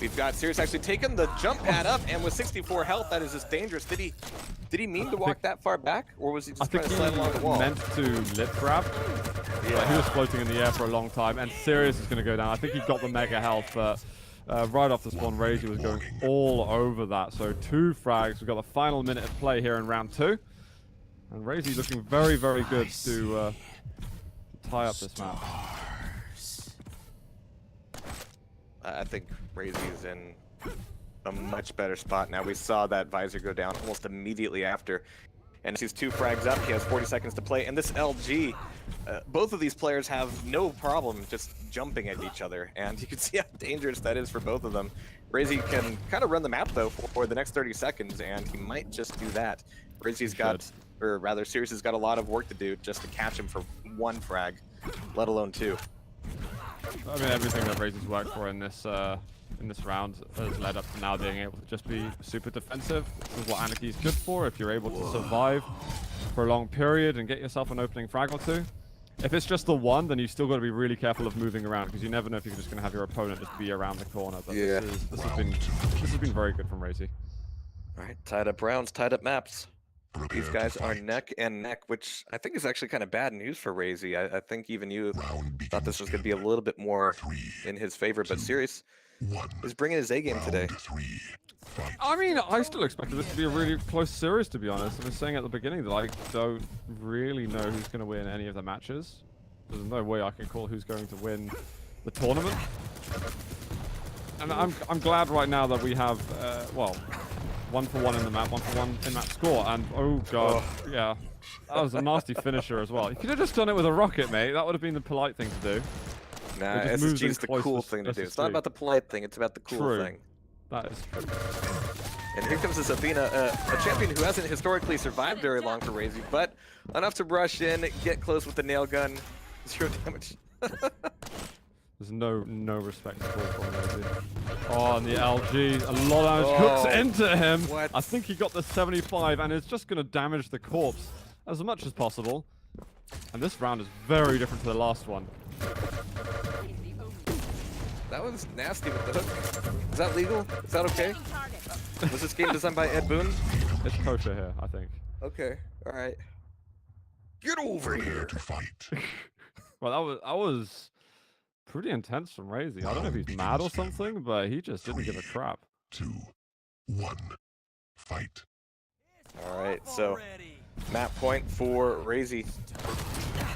We've got Sirius actually taking the jump pad up, and with 64 health, that is just dangerous. Did he mean to walk that far back, or was he just trying to slide along the wall? Meant to lip grab, but he was floating in the air for a long time, and Sirius is going to go down. I think he got the mega health, but right off the spawn, RAISY was going all over that. So 2 frags. We've got the final minute of play here in round 2, and RAISY looking very, very good to tie up this match. I think RAISY's in a much better spot now. We saw that visor go down almost immediately after. And he's 2 frags up, he has 40 seconds to play. And this LG, both of these players have no problem just jumping at each other. And you can see how dangerous that is for both of them. RAISY can kind of run the map, though, for the next 30 seconds, and he might just do that. RAISY's got, or rather, Sirius has got a lot of work to do just to catch him for 1 frag, let alone 2. I mean, everything that RAISY's worked for in this round has led up to now being able to just be super defensive. This is what Anarchy is good for. If you're able to survive for a long period and get yourself an opening frag or 2. If it's just the 1, then you've still got to be really careful of moving around, because you never know if you're just going to have your opponent just be around the corner. But Yeah. this has been very good from RAISY. All right, tied up rounds, tied up maps. These guys are neck and neck, which I think is actually kind of bad news for RAISY. I think even you thought this was going to be a little bit more in his favor, but Sirius 1. He's bringing his A game today. Round 3. Fight. I mean, I still expected this to be a really close series, to be honest. I was saying at the beginning that I don't really know who's going to win any of the matches. There's no way I can call who's going to win the tournament. And I'm glad right now that we have, well, 1-for-1 in the map, 1-for-1 in map score. And, oh, God, yeah. That was a nasty finisher as well. You could have just done it with a rocket, mate. That would have been the polite thing to do. Nah, It just moves SSG in is the close cool to thing to do. It's SSG. not about the polite thing, it's about the cool True. thing. That is true. And here comes this Athena, a champion who hasn't historically survived very long for RAISY, but enough to rush in, get close with the nail gun, 0 damage. There's no respect at all from Rosie. Oh, and the LG, a lot of damage cooks into him. What? I think he got the 75, and it's just going to damage the corpse as much as possible. And this round is very different to the last one. That was nasty with the hook. Is that legal? Is that okay? Was this game designed by Ed Boon? It's kosher here, I think. Okay, alright. Get over Prepare here! to fight. Well, that was pretty intense from Razy. I don't know if he's mad or something, but he just didn't give a crap. 2. 1. Fight. Alright, so map point for RAISY.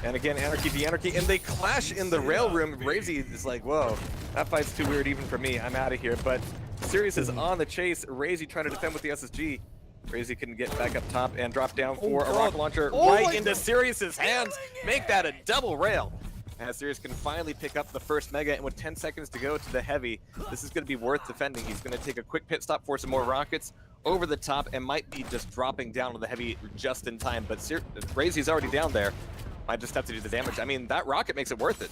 And again, Anarchy v Anarchy, and they clash in the rail room. RAISY is like, whoa, that fight's too weird even for me. I'm out of here. But Sirius is on the chase. RAISY trying to defend with the SSG. RAISY can get back up top and drop down for a rocket launcher right into Sirius's hands. Make that a double rail. As Sirius can finally pick up the first Mega, and with 10 seconds to go to the Heavy, this is going to be worth defending. He's going to take a quick pit stop for some more rockets over the top and might be just dropping down to the Heavy just in time. But RAISY's already down there. Might just have to do the damage. I mean, that rocket makes it worth it.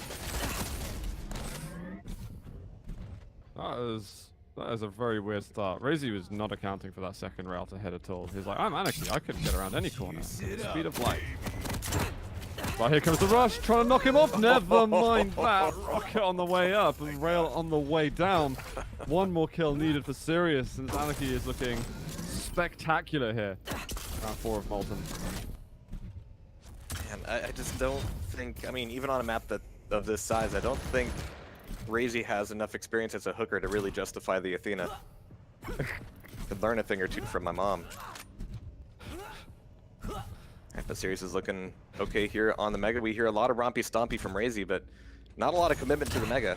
That is a very weird start. RAISY was not accounting for that second rail to hit at all. He's like, I'm Anarchy. I could get around any corner. Speed of light. But here comes the rush, trying to knock him off. Never mind that. Rocket on the way up and rail on the way down. One more kill needed for Sirius, since Anarchy is looking spectacular here. Round 4 of Molten. And I just don't think, I mean, even on a map of this size, I don't think RAISY has enough experience as a hooker to really justify the Athena. Could learn a thing or two from my mom. But Sirius is looking okay here on the Mega. We hear a lot of rompy stompy from RAISY, but not a lot of commitment to the Mega.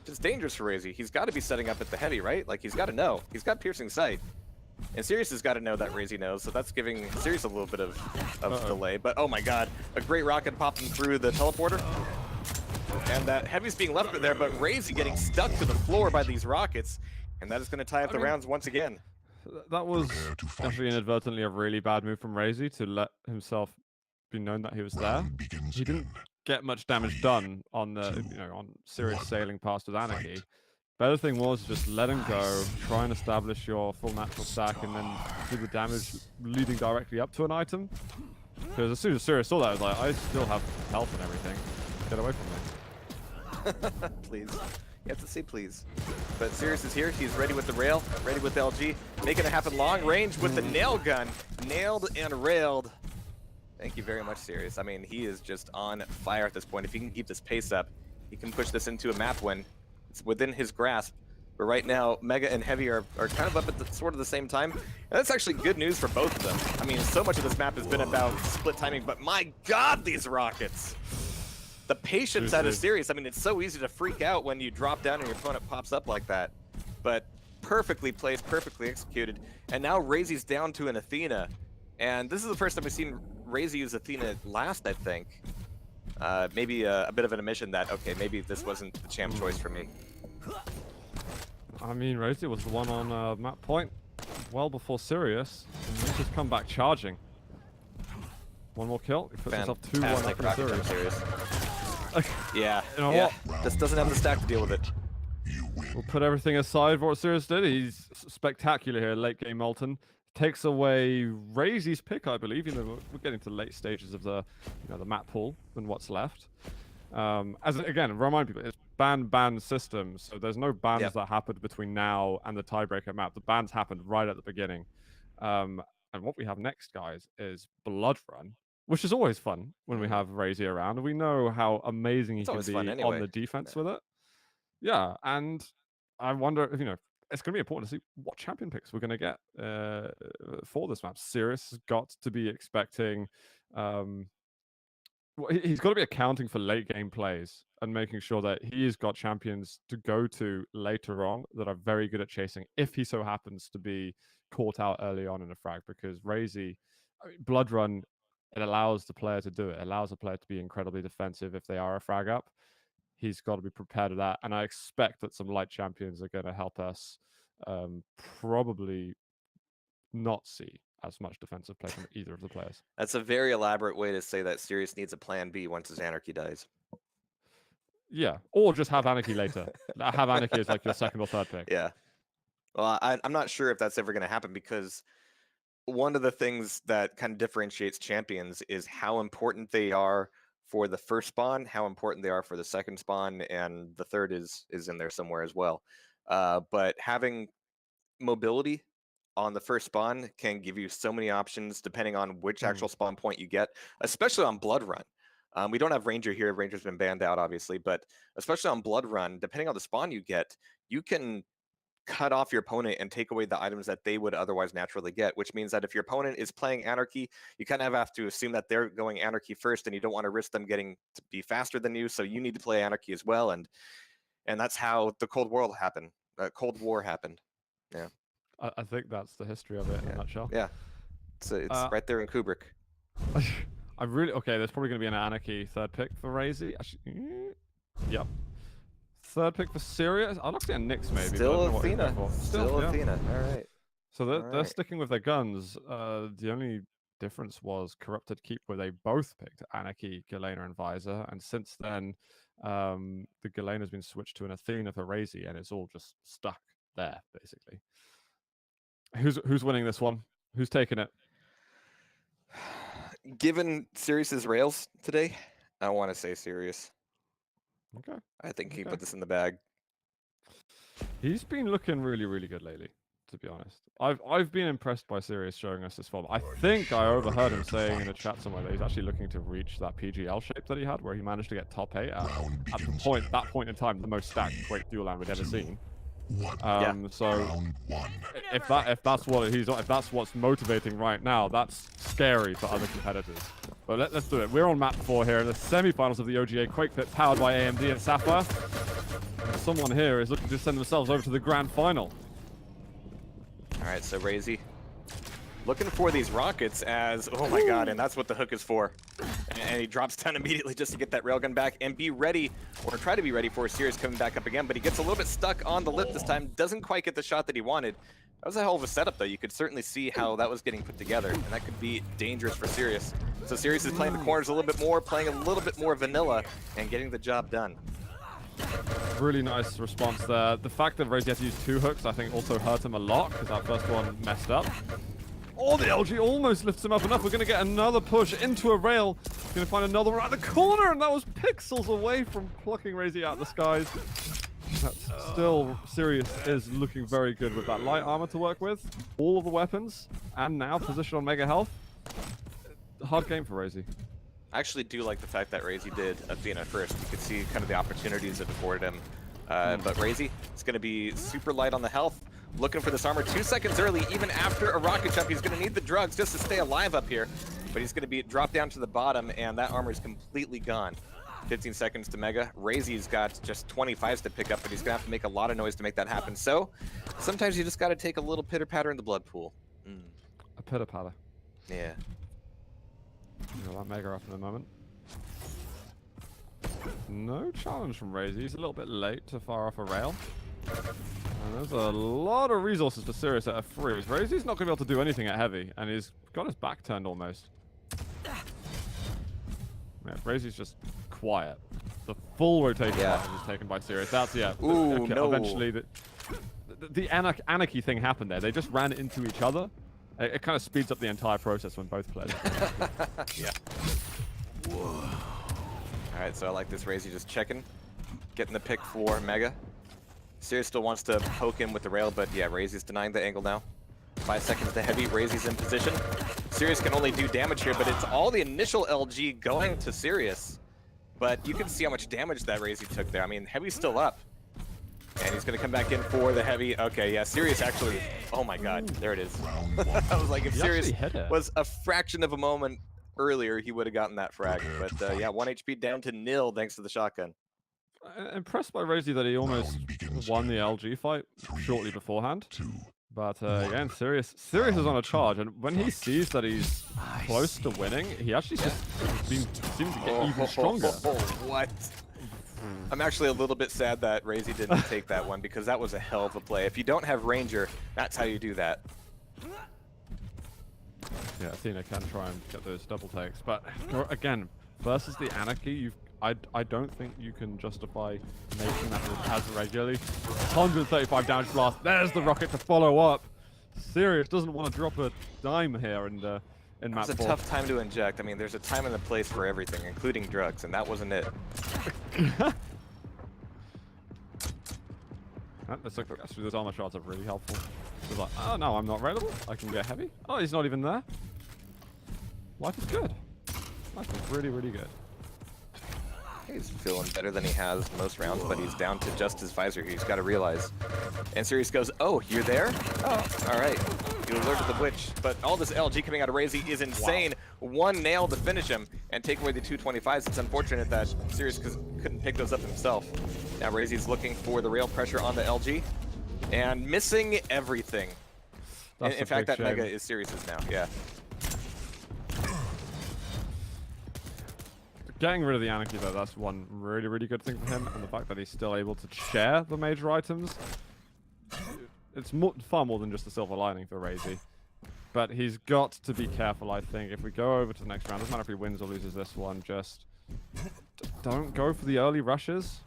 It's dangerous for RAISY. He's got to be setting up at the Heavy, right? Like, he's got to know. He's got piercing sight. And Sirius has got to know that RAISY knows, so that's giving Sirius a little bit of delay. But oh my god, a great rocket popping through the teleporter. And that Heavy's being left there, but RAISY getting stuck to the floor by these rockets. And that is going to tie up the rounds once again. That was actually inadvertently a really bad move from RAISY to let himself be known that he was there. He didn't get much damage done on the, on Sirius sailing past with Anarchy. Better thing was just let him go, try and establish your full natural stack, and then do the damage leading directly up to an item. Because as soon as Sirius saw that, I was like, I still have health and everything. Get away from me. Please. You have to say please. But Sirius is here. He's ready with the rail, ready with the LG. Making it happen long range with the nail gun. Nailed and railed. Thank you very much, Sirius. I mean, he is just on fire at this point. If he can keep this pace up, he can push this into a map win. It's within his grasp. But right now, Mega and Heavy are kind of up at sort of the same time. And that's actually good news for both of them. I mean, so much of this map has been about split timing, but my god, these rockets! The patience out of Sirius, I mean, it's so easy to freak out when you drop down and your opponent pops up like that. But perfectly placed, perfectly executed. And now RAISY's down to an Athena. And this is the first time we've seen RAISY use Athena last, I think. Maybe a bit of an admission that, okay, maybe this wasn't the champ choice for me. I mean, RAISY was the one on map point well before Sirius, and he's just come back charging. One more kill, he puts himself 2-1 up in Sirius. Yeah, You know yeah. what? Just doesn't have the stack to deal with it. We'll put everything aside for what Sirius did. He's spectacular here, late game Molten. Takes away RAISY's pick, I believe. You know, we're getting to late stages of the, the map pool and what's left. Again, remind people, it's ban system, so there's no bans that happened between now and the tiebreaker map. The bans happened right at the beginning. And what we have next, guys, is Blood Run, which is always fun when we have RAISY around. We know how amazing he can be on the defense with it. Yeah, and I wonder if, it's going to be important to see what champion picks we're going to get for this map. Sirius has got to be expecting. Well, he's got to be accounting for late game plays and making sure that he's got champions to go to later on that are very good at chasing if he so happens to be caught out early on in a frag. Because RAISY, Blood Run, it allows the player to do it. It allows the player to be incredibly defensive if they are a frag up. He's got to be prepared for that. And I expect that some light champions are going to help us probably not see as much defensive play from either of the players. That's a very elaborate way to say that Sirius needs a plan B once his Anarchy dies. Yeah, or just have Anarchy later. Have Anarchy as like your second or third pick. Yeah. Well, I'm not sure if that's ever going to happen, because one of the things that kind of differentiates champions is how important they are for the first spawn, how important they are for the second spawn, and the third is in there somewhere as well. But having mobility on the first spawn can give you so many options depending on which actual spawn point you get, especially on Blood Run. We don't have Ranger here. Ranger's been banned out, obviously, but especially on Blood Run, depending on the spawn you get, you can cut off your opponent and take away the items that they would otherwise naturally get, which means that if your opponent is playing Anarchy, you kind of have to assume that they're going Anarchy first, and you don't want to risk them getting to be faster than you, so you need to play Anarchy as well, and that's how the Cold War happened. Yeah. I think that's the history of it in a nutshell. Yeah, it's right there in Kubrick. There's probably going to be an Anarchy third pick for RAISY. Actually, yep. Third pick for Sirius. I'd like to see a Nyx maybe. Still Athena. Still Athena. All right. So they're sticking with their guns. The only difference was Corrupted Keep, where they both picked Anarchy, Galena, and Visor. And since then, the Galena has been switched to an Athena for RAISY, and it's all just stuck there, basically. Who's winning this one? Who's taking it? Given Sirius's rails today, I want to say Sirius. Okay. I think he put this in the bag. He's been looking really, really good lately, to be honest. I've been impressed by Sirius showing us this form. I think I overheard him saying in a chat somewhere that he's actually looking to reach that PGL shape that he had, where he managed to get top 8 at that point in time, the most stacked Quake dual land we'd ever seen. So if that's what's motivating right now, that's scary for other competitors. But let's do it. We're on map 4 here in the semifinals of the OGA Quake Pit, powered by AMD and Sapphire. And someone here is looking to send themselves over to the grand final. All right, so RAISY looking for these rockets as, oh my god, and that's what the hook is for. And he drops down immediately just to get that railgun back and be ready, or try to be ready for Sirius coming back up again, but he gets a little bit stuck on the lip this time, doesn't quite get the shot that he wanted. That was a hell of a setup, though. You could certainly see how that was getting put together, and that could be dangerous for Sirius. So Sirius is playing the corners a little bit more, playing a little bit more vanilla, and getting the job done. Really nice response there. The fact that RAISY had to use 2 hooks, I think, also hurt him a lot, because that first one messed up. Oh, the LG almost lifts him up enough. We're going to get another push into a rail. Going to find another one at the corner, and that was pixels away from plucking RAISY out of the skies. That's still, Sirius is looking very good with that light armor to work with. All of the weapons, and now position on Mega Health. Hard game for RAISY. I actually do like the fact that RAISY did Athena first. You could see kind of the opportunities it afforded him. But RAISY is going to be super light on the health. Looking for this armor 2 seconds early, even after a rocket jump. He's going to need the drugs just to stay alive up here. But he's going to be dropped down to the bottom, and that armor is completely gone. 15 seconds to Mega. RAISY's got just 25s to pick up, but he's going to have to make a lot of noise to make that happen. So sometimes you just got to take a little pitter-patter in the blood pool. A pitter-patter. Yeah. You'll let Mega up in a moment. No challenge from RAISY. He's a little bit late to fire off a rail. And there's a lot of resources for Sirius at a freeze. RAISY's not going to be able to do anything at heavy, and he's got his back turned almost. Yeah, RAISY's just quiet. The full rotation is taken by Sirius. That's, Ooh, okay, no. Eventually, the Anarchy thing happened there. They just ran into each other. It kind of speeds up the entire process when both players. Yeah. All right, so I like this RAISY just checking, getting the pick for Mega. Sirius still wants to poke him with the rail, but yeah, RAISY's denying the angle now. 5 seconds to heavy, RAISY's in position. Sirius can only do damage here, but it's all the initial LG going to Sirius. But you can see how much damage that RAISY took there. I mean, heavy's still up. And he's going to come back in for the heavy. Okay, yeah, Sirius actually. Oh my god, there it is. I was like, if He Sirius actually hit it. was a fraction of a moment earlier, he would have gotten that frag. But yeah, 1 HP down to nil thanks to the shotgun. Impressed by RAISY that he almost won the LG fight shortly beforehand. But again, Sirius is on a charge, and when he sees that he's close to winning, he actually just seems to get even stronger. What? I'm actually a little bit sad that RAISY didn't take that one because that was a hell of a play. If you don't have Ranger, that's how you do that. Yeah, Athena can try and get those double takes, but again, versus the Anarchy, I don't think you can justify making that move as regularly. 135 damage blast. There's the rocket to follow up. Sirius doesn't want to drop a dime here in match 4. It's a tough time to inject. I mean, there's a time and a place for everything, including drugs, and that wasn't it. That's like, actually, those armor shots are really helpful. It's like, oh no, I'm not available. I can get heavy. Oh, he's not even there. Life is good. Life is really, really good. He's feeling better than he has most rounds, but he's down to just his visor here. He's got to realize. And Sirius goes, oh, you're there? Oh, all right. You alerted the witch. But all this LG coming out of RAISY is insane. Wow. One nail to finish him and take away the 225s. It's unfortunate that Sirius couldn't pick those up himself. Now RAISY's looking for the rail pressure on the LG and missing everything. In fact, that Mega is Sirius's now, yeah. Getting rid of the Anarchy, though, that's one really, really good thing for him. And the fact that he's still able to share the major items. It's far more than just a silver lining for RAISY. But he's got to be careful, I think. If we go over to the next round, doesn't matter if he wins or loses this one, just don't go for the early rushes.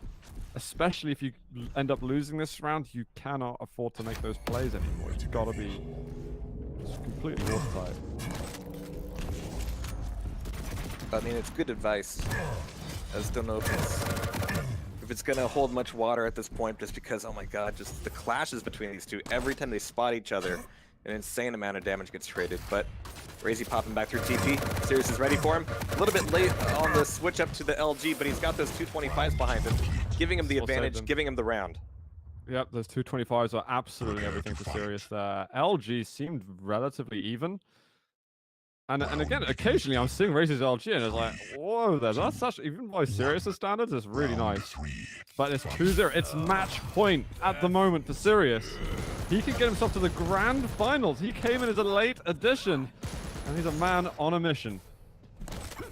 Especially if you end up losing this round, you cannot afford to make those plays anymore. It's got to be just completely watertight. I mean, it's good advice. I just don't know if it's gonna hold much water at this point, just because, oh my god, just the clashes between these two. Every time they spot each other, an insane amount of damage gets traded. But RAISY popping back through TP. Sirius is ready for him. A little bit late on the switch up to the LG, but he's got those 225s behind him, giving him the advantage, giving him the round. Yep, those 225s are absolutely everything for Sirius there. LG seemed relatively even. And again, occasionally I'm seeing RAISY's LG and it's like, whoa, that's actually, even by Sirius' standards, it's really nice. But it's 2-0. It's match point at the moment for Sirius. He could get himself to the grand finals. He came in as a late addition, and he's a man on a mission.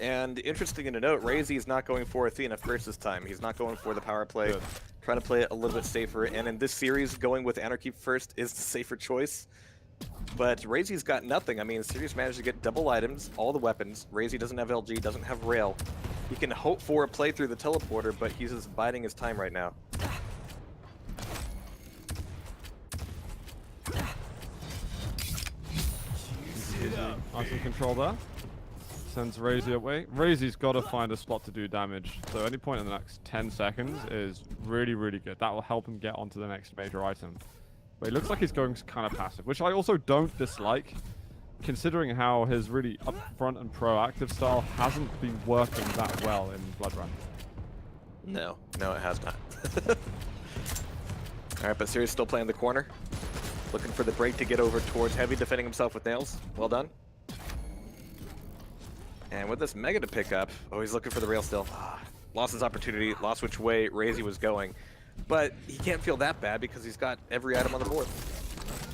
And interesting to note, RAISY is not going for Athena first this time. He's not going for the power play, trying to play it a little bit safer. And in this series, going with Anarchy first is the safer choice. But RAISY's got nothing. I mean, Sirius managed to get double items, all the weapons. RAISY doesn't have LG, doesn't have rail. He can hope for a play through the teleporter, but he's just biding his time right now. Nice control there. Sends RAISY away. RAISY's got to find a spot to do damage. So any point in the next 10 seconds is really, really good. That will help him get onto the next major item. But it looks like he's going kind of passive, which I also don't dislike, considering how his really upfront and proactive style hasn't been working that well in Blood Run. No, it has not. Alright, but Sirius still playing the corner. Looking for the break to get over towards Heavy, defending himself with nails. Well done. And with this Mega to pick up, oh, he's looking for the rail still. Lost his opportunity, lost which way RAISY was going. But he can't feel that bad because he's got every item on the board.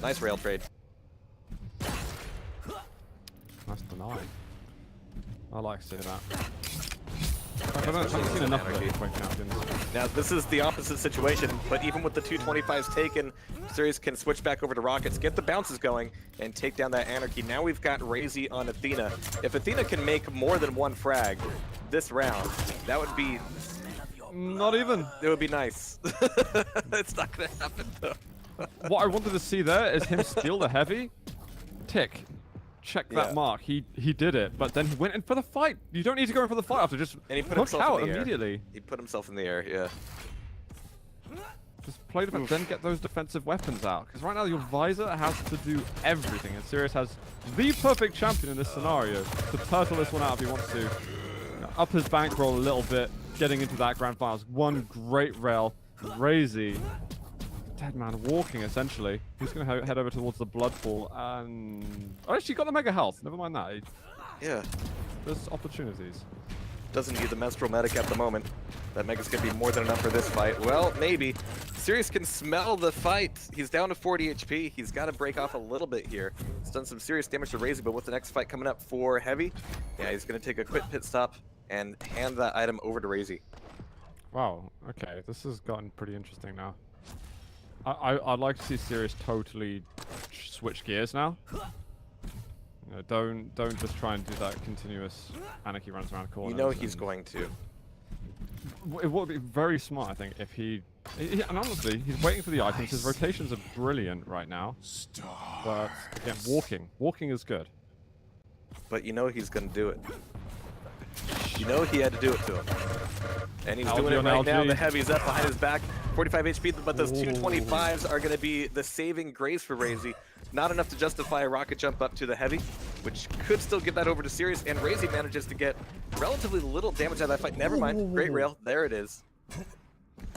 Nice rail trade. Nice deny. I like seeing that. I haven't seen enough of it in Quake Champions. Now, this is the opposite situation, but even with the 225s taken, Sirius can switch back over to rockets, get the bounces going, and take down that Anarchy. Now we've got RAISY on Athena. If Athena can make more than one frag this round, that would be... Not even. It would be nice. It's not going to happen, though. What I wanted to see there is him steal the Heavy. Tick. Check that mark. He did it, but then he went in for the fight. You don't need to go in for the fight after just and he put hook himself out in the immediately. Air. He put himself in the air, yeah. Just play defense, then get those defensive weapons out. Because right now your visor has to do everything, and Sirius has the perfect champion in this scenario to turtle this one out if he wants to. Up his bankroll a little bit, getting into that grand finals. One great rail. RAISY dead man walking, essentially. He's going to head over towards the blood pool, and... Oh, actually, got the mega health. Never mind that. Yeah. There's opportunities. Doesn't need the menstrual medic at the moment. That mega's gonna be more than enough for this fight. Well, maybe. Sirius can smell the fight. He's down to 40 HP. He's got to break off a little bit here. It's done some serious damage to RAISY, but with the next fight coming up for Heavy, yeah, he's gonna take a quick pit stop and hand that item over to RAISY. Wow, okay, this has gotten pretty interesting now. I'd like to see Sirius totally switch gears now. You know, don't just try and do that continuous anarchy runs around corners. You know he's going to. It would be very smart, I think, if he and honestly, he's waiting for the items. His rotations are brilliant right now. But again, walking is good. But you know he's gonna do it. You know he had to do it to him. And he's doing it right now. The Heavy's up behind his back. 45 HP, but those 225s are going to be the saving grace for RAISY. Not enough to justify a rocket jump up to the Heavy, which could still give that over to Sirius. And RAISY manages to get relatively little damage out of that fight. Never mind. Great rail. There it is.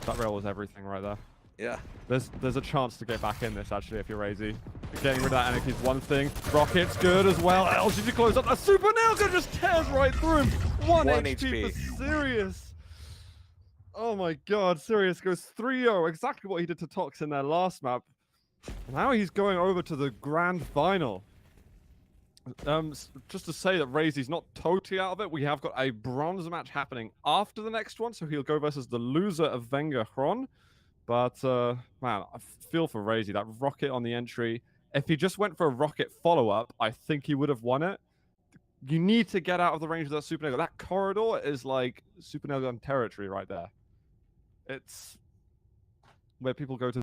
That rail was everything right there. Yeah. There's a chance to get back in this, actually, if you're RAISY. Getting rid of that anarchy is one thing. Rocket's good as well. LG close up. A super nail gun just tears right through him. 1 HP for Sirius. Oh my god, Sirius goes 3-0. Exactly what he did to Tox in their last map. Now he's going over to the grand final. Just to say that RAISY's not totally out of it. We have got a bronze match happening after the next one, so he'll go versus the loser of Venga Hron. But, man, I feel for RAISY. That rocket on the entry. If he just went for a rocket follow-up, I think he would have won it. You need to get out of the range of that super nail gun. That corridor is like super nail gun territory right there. It's where people go to